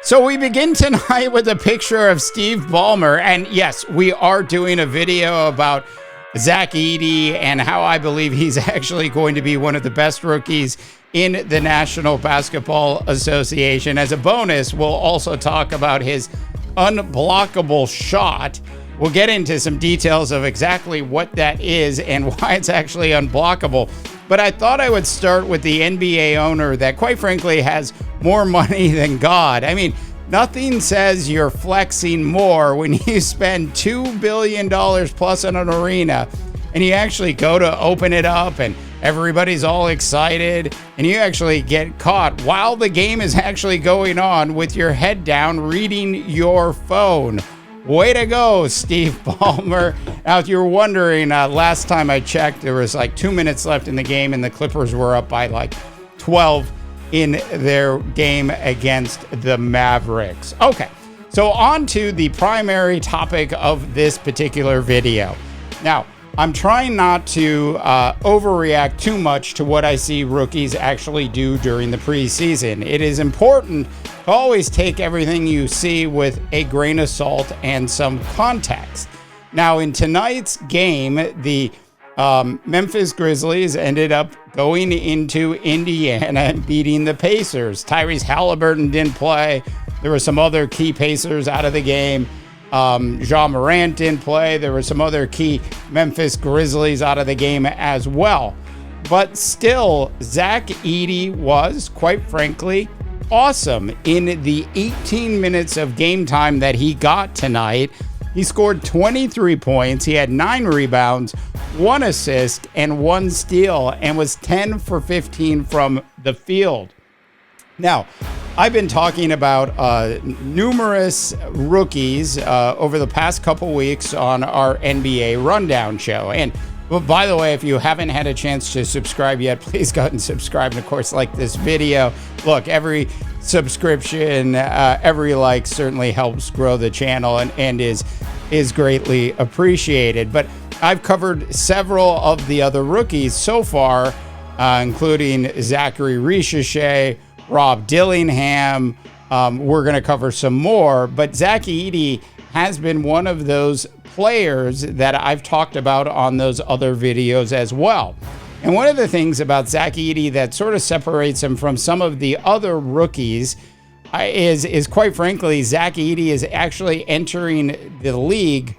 So we begin tonight with a picture of Steve Ballmer. And yes, we are doing a video about Zach Edey and how I believe he's actually going to be one of the best rookies in the National Basketball Association. As a bonus, we'll also talk about his unblockable shot. We'll get into some details of exactly what that is and why it's actually unblockable. But I thought I would start with the NBA owner that, quite frankly, has more money than God. I mean, nothing says you're flexing more when you spend $2 billion plus on an arena and you actually go to open it up and everybody's all excited and you actually get caught while the game is actually going on with your head down reading your phone. Way to go, Steve Ballmer. Now, if you're wondering, last time I checked, there was like 2 minutes left in the game and the Clippers were up by like 12 in their game against the Mavericks. Okay, so on to the primary topic of this particular video. Now, I'm trying not to overreact too much to what I see rookies actually do during the preseason. It is important to always take everything you see with a grain of salt and some context. Now, in tonight's game, the Memphis Grizzlies ended up going into Indiana and beating the Pacers. Tyrese Halliburton didn't play. There were some other key Pacers out of the game. Ja Morant didn't play. There were some other key Memphis Grizzlies out of the game as well. But still, Zach Edey was, quite frankly, awesome. In the 18 minutes of game time that he got tonight, he scored 23 points. He had 9 rebounds, 1 assist, and 1 steal, and was 10 for 15 from the field. Now, I've been talking about numerous rookies over the past couple weeks on our NBA Rundown show. And by the way, if you haven't had a chance to subscribe yet, please go ahead and subscribe. And of course, like this video. Look, every subscription, every like certainly helps grow the channel and is greatly appreciated. But I've covered several of the other rookies so far, including Zachary Richichet, Rob Dillingham. We're going to cover some more, but Zach Edey has been one of those players that I've talked about on those other videos as well. And one of the things about Zach Edey that sort of separates him from some of the other rookies is quite frankly, Zach Edey is actually entering the league,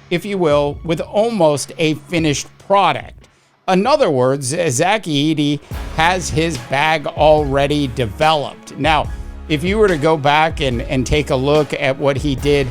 if you will, with almost a finished product. In other words, Zach Edey has his bag already developed. Now, if you were to go back and take a look at what he did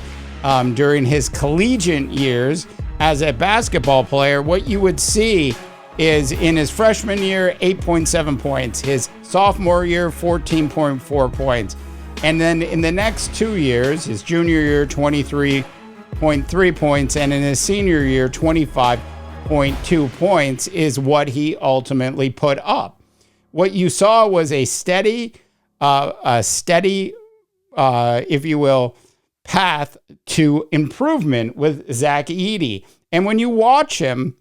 during his collegiate years as a basketball player, what you would see is in his freshman year, 8.7 points. His sophomore year, 14.4 points. And then in the next 2 years, his junior year, 23.3 points. And in his senior year, 25.2 points is what he ultimately put up. What you saw was a steady, if you will, path to improvement with Zach Edey. And when you watched him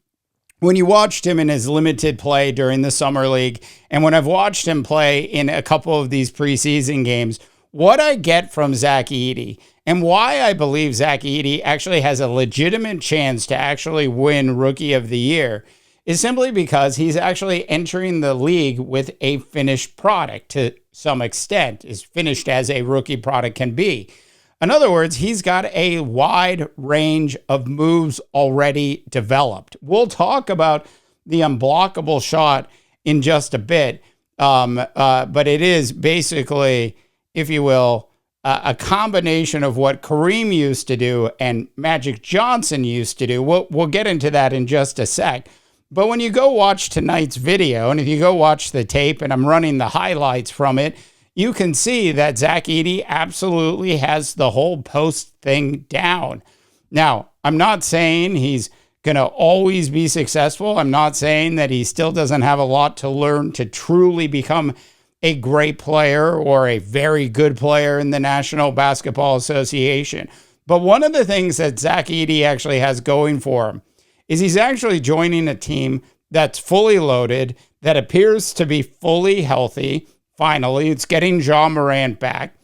in his limited play during the summer league, and when I've watched him play in a couple of these preseason games, what I get from Zach Edey and why I believe Zach Edey actually has a legitimate chance to actually win Rookie of the Year is simply because he's actually entering the league with a finished product to some extent, as finished as a rookie product can be. In other words, he's got a wide range of moves already developed. We'll talk about the unblockable shot in just a bit, but it is basically, if you will, a combination of what Kareem used to do and Magic Johnson used to do. We'll get into that in just a sec. But when you go watch tonight's video, and if you go watch the tape, and I'm running the highlights from it, you can see that Zach Edey absolutely has the whole post thing down. Now, I'm not saying he's going to always be successful. I'm not saying that he still doesn't have a lot to learn to truly become a great player or a very good player in the National Basketball Association. But one of the things that Zach Edey actually has going for him is he's actually joining a team that's fully loaded, that appears to be fully healthy. Finally, it's getting Ja Morant back.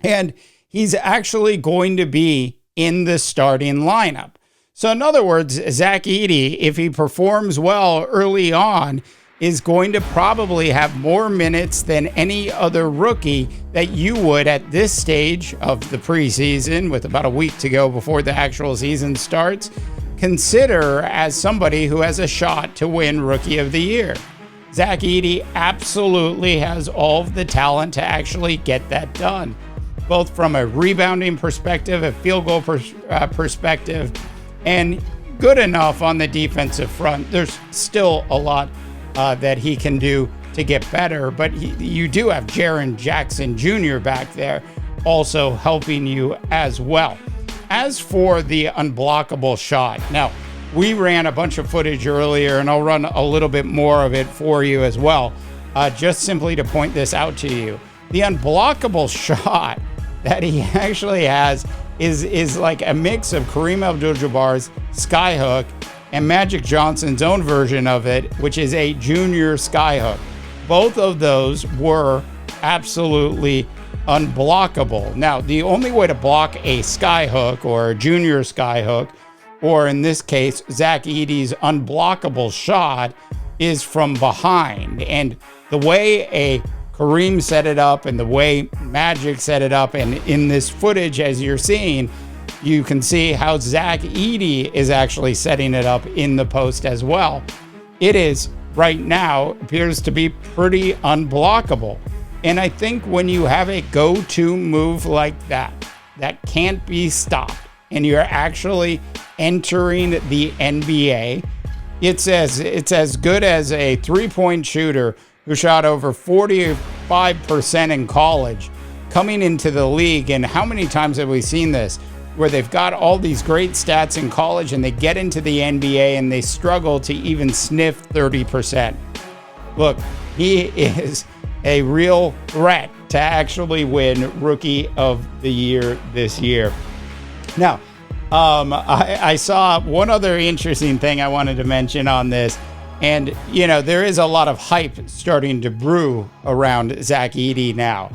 And he's actually going to be in the starting lineup. So in other words, Zach Edey, if he performs well early on, is going to probably have more minutes than any other rookie that you would at this stage of the preseason, with about a week to go before the actual season starts, consider as somebody who has a shot to win Rookie of the Year. Zach Edey absolutely has all of the talent to actually get that done, both from a rebounding perspective, a field goal perspective, and good enough on the defensive front. There's still a lot that he can do to get better, but you do have Jaren Jackson Jr. back there also helping you as well. As for the unblockable shot, now we ran a bunch of footage earlier, and I'll run a little bit more of it for you as well, just simply to point this out to you. The unblockable shot that he actually has is like a mix of Kareem Abdul-Jabbar's skyhook and Magic Johnson's own version of it, which is a junior skyhook. Both of those were absolutely unblockable. Now, the only way to block a skyhook or a junior skyhook, or in this case, Zach Edey's unblockable shot, is from behind. And the way a Kareem set it up and the way Magic set it up, and in this footage, as you're seeing, you can see how Zach Edey is actually setting it up in the post as well. It is, right now, appears to be pretty unblockable. And I think when you have a go-to move like that, that can't be stopped, and you're actually entering the NBA, it's as good as a three-point shooter who shot over 45% in college coming into the league. And how many times have we seen this, where they've got all these great stats in college and they get into the NBA and they struggle to even sniff 30%. Look, he is a real threat to actually win Rookie of the Year this year. Now, I saw one other interesting thing I wanted to mention on this. And, you know, there is a lot of hype starting to brew around Zach Edey now.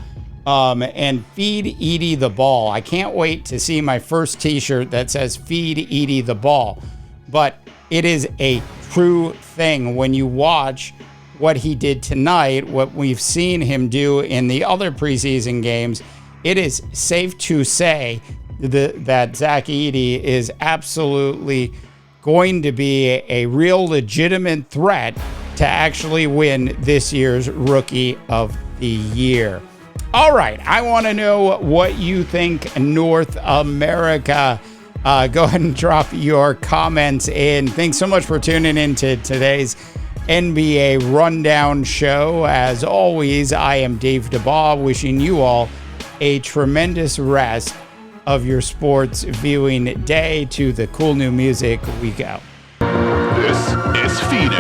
And feed Edey the ball. I can't wait to see my first t-shirt that says feed Edey the ball. But it is a true thing when you watch what he did tonight, what we've seen him do in the other preseason games. It is safe to say that Zach Edey is absolutely going to be a real legitimate threat to actually win this year's Rookie of the Year. All right, I want to know what you think, North America. Go ahead and drop your comments in. Thanks so much for tuning in to today's NBA Rundown show. As always, I am Dave DeBaugh, wishing you all a tremendous rest of your sports viewing day. To the cool new music we go. This is Phoenix.